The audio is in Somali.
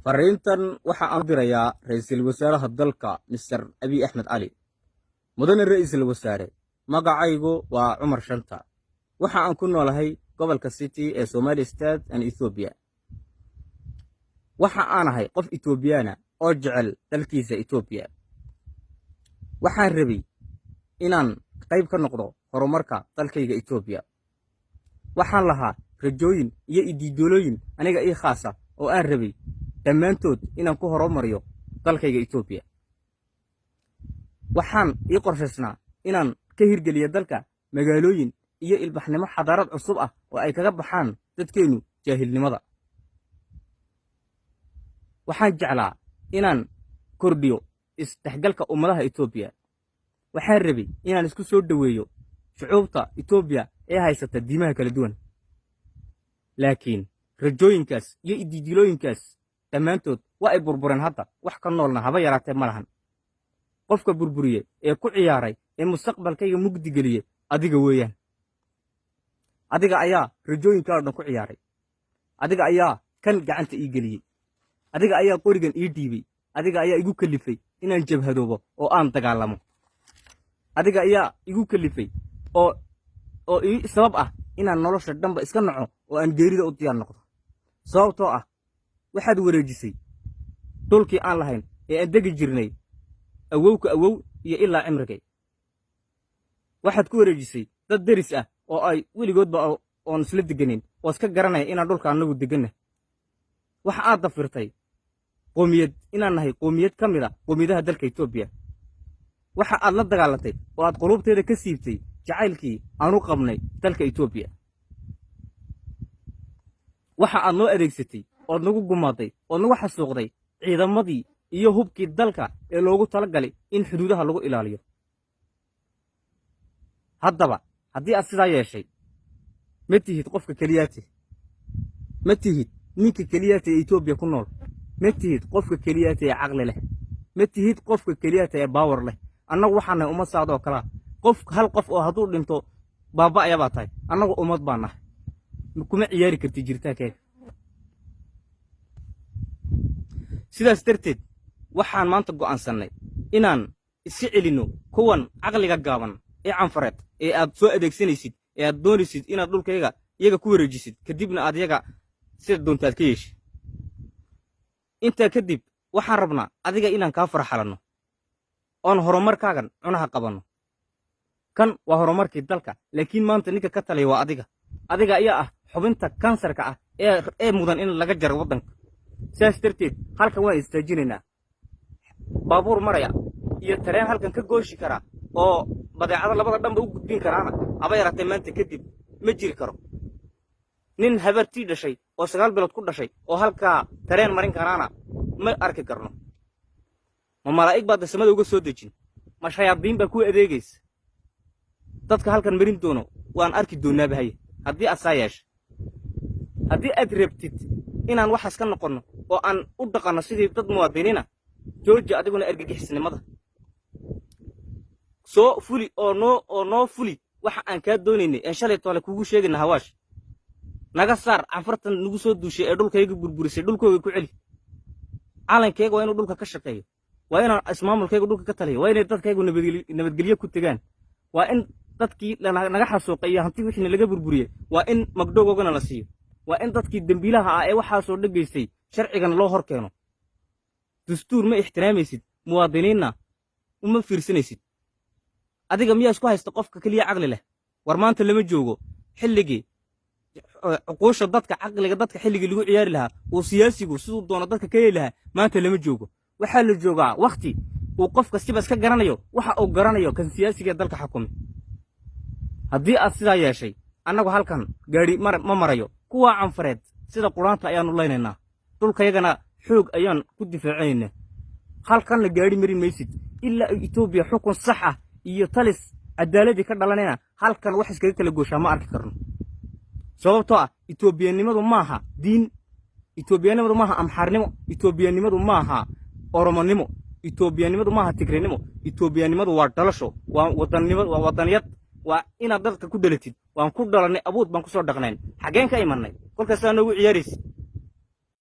fariintan waxa aan dirayaa ra'iisul wasaaraha dalka Mr. Abiy Ahmed Ali. Mudane ra'iisul wasaare, magacaygu waa Cumar Shanta. Waxa aan ku noolahay gobolka City ee Somali State and Ethiopia. Waxa aan ahay qof Ethiopiana oo jecel dalkiisa Ethiopia. Waxaan rabay inaan qayb ka noqdo horumarka dalkayga Ethiopia. Waxaan lahaa rajooyin iyo idiidolooyin aniga ii khaasa oo aan rabay dhammaantood inaan ku horumariyo dalkayga Ethiopia. Waxaan ii qorshaysnaa inaan ka hirgeliyo dalka magaalooyin iyo ilbaxnimo xadaarad cusub ah oo ay kaga baxaan dadkeenu jaahilnimada. Waxaan jeclaa inaan kordhiyo isdhexgalka ummadaha Ethiopia. Waxaan rabay inaan isku soo dhaweeyo shucuubta Ethiopia ee haysata diimaha kala duwan. Laakiin rajooyinkaas iyo idiidilooyinkaas dhammaantood waa ay burbureen hadda, wax ka noolna haba yaraatee ma lahan. Qofka burburiye ee ku ciyaaray ee mustaqbalkayga mugdi geliye adiga weeyaan. Adiga ayaa rajooyinkaada dhan ku ciyaaray. Adiga ayaa kan gacanta ii geliyey. Adiga ayaa qorigan ii dhiibay. Adiga ayaa igu kalifay inaan jabhadoobo oo aan dagaalamo. Adiga ayaa igu kalifay oo ii sabab ah inaan nolosha dhanba iska naco oo aan geerida u diyaar noqdo. Sababtoo ah waxaad wareejisay dhulkii aan lahayn ee aan degi jirnay awowka awow iyo ilaa cimrigay. Waxaad ku wareejisay dad deris ah oo ay weligoodba oon isla deganin oo iska garanaya inaan dhulka annagu deganna. Waxa aad dafirtay qoomiyad inaan nahay qoomiyad ka mid ah qoomiyadaha dalka Ethiopia. Waxa aad la dagaalantay oo aad qulubteeda ka siibtay jacaylkii aanu qabnay dalka Ethiopia. Waxa aad noo adeegsatay oo nagu gumaaday oo nagu xasuuqday ciidamadii iyo hubkii dalka ee loogu talagalay in xuduudaha lagu ilaaliyo. Haddaba haddii aad sidaa yeeshay, ma tihid qofka keliyaati. Ma tihid ninka keliyaati ee Ethiopia ku nool. Ma tihid qofka keliyaati ee caqli leh. Ma tihid qofka keliyaati ee power leh. Annagu waxaan nahay ummad saacad oo kala hal qof oo hadduu dhinto baaba ayaa baa tahay. Annagu ummad baan nahay. Kuma ciyaari kartid jiritaankeeda. sidaas darteed waxaan maanta go'aansanay inaan iska celino kuwan caqliga gaaban ee canfareed ee aad soo adeegsanaysid ee aad doonaysid inaad dhulkayga iyaga ku wareejisid kadibna aad iyaga sida doontaad ka yeeshid. intaa kadib waxaan rabnaa adiga inaan kaa farxalanno oon horumarkaagan cunaha qabanno. kan waa horumarkii dalka, laakiin maanta ninka ka talaya waa adiga. adiga ayaa ah xubinta kansarka ah ee mudan in laga jaro waddanka. sidaas darteed halkan waan istaajinaynaa. baabuur maraya iyo tareen halkan ka gooshi kara oo badeecada labada dhanba u gudbin karaana haba yaraatee maanta kadib ma jiri karo. nin habartii dhashay oo 9 bilood ku dhashay oo halkaa tareen marin karaana ma arki karno. ma malaa'ig baad samada uga soo dejin? ma shayaadiin baa ku adeegaysa? dadka halkan marin doono waan arki doonaa bahaye haddii aad saa yeesho. haddii aad rabtid inaan waxaas ka noqonno oo aan u dhaqanno sidii dad muwaadiniina, jooji adiguna argagixisnimada. soo fuli oo noo fuli waxa aan kaa doonaynay ee shalay toole kugu sheegayna hawaash. naga saar canfartan nagu soo duushay ee dhulkayga burburisay dhulkooga ku celi. calankayga waa inuu dhulka ka shaqeeyo. waa inaan ismaamulkayga dhulka ka taliyo. waa inay dadkaygu nabadgelyo ku tegaan. waa in dadkii naga xasuuqay iyo hanti wixii laga burburiyey waa in magdhogoogana la siiyo. waa in dadkii dambiilaha ah ee waxaasoo dhegaystay sharcigan loo hor keeno. dastuur ma ixtiraamaysid, muwaadiniinna uma fiirsanaysid. adiga miyaa isku haysta qofka keliya caqli leh? war maanta lama joogo xilligii cuquusha dadka caqliga dadka xilligii lagu ciyaari lahaa uu siyaasigu siduu doono dadka ka yeeli lahaa. maanta lama joogo. waxaa la joogaa wakhti uu qof kastiba iska garanayo waxa uu garanayo kan siyaasiga ee dalka xukumi. haddii aad sidaa yeeshay, annagu halkan gaadhi ma marayo. kuwaa canfareed sida quraanta ayaannu laynaynaa. dhulkayagana xoog ayaan ku difaacinaynaa. halkanna gaadhi marin maysid ilaa ay Ethiopia xukun sax ah iyo talis cadaaladii ka dhalanayna halkan wax iskaga kala gooshaa ma arki karno. sababtoo ah Ethiopianimadu maaha diin. Ethiopianimadu maaha amxaarnimo. Ethiopianimadu maaha oromonimo. Ethiopianimadu maaha tigreennimo. Ethiopianimadu waa dhalasho, waa wadannimadu, waa wadaniyad. waa inaad dadka ku dhalatid. waan ku dhalanay abuud baan ku soo dhaqnayn. xageen ka imanay kolkaas aan ugu ciyaaraysid.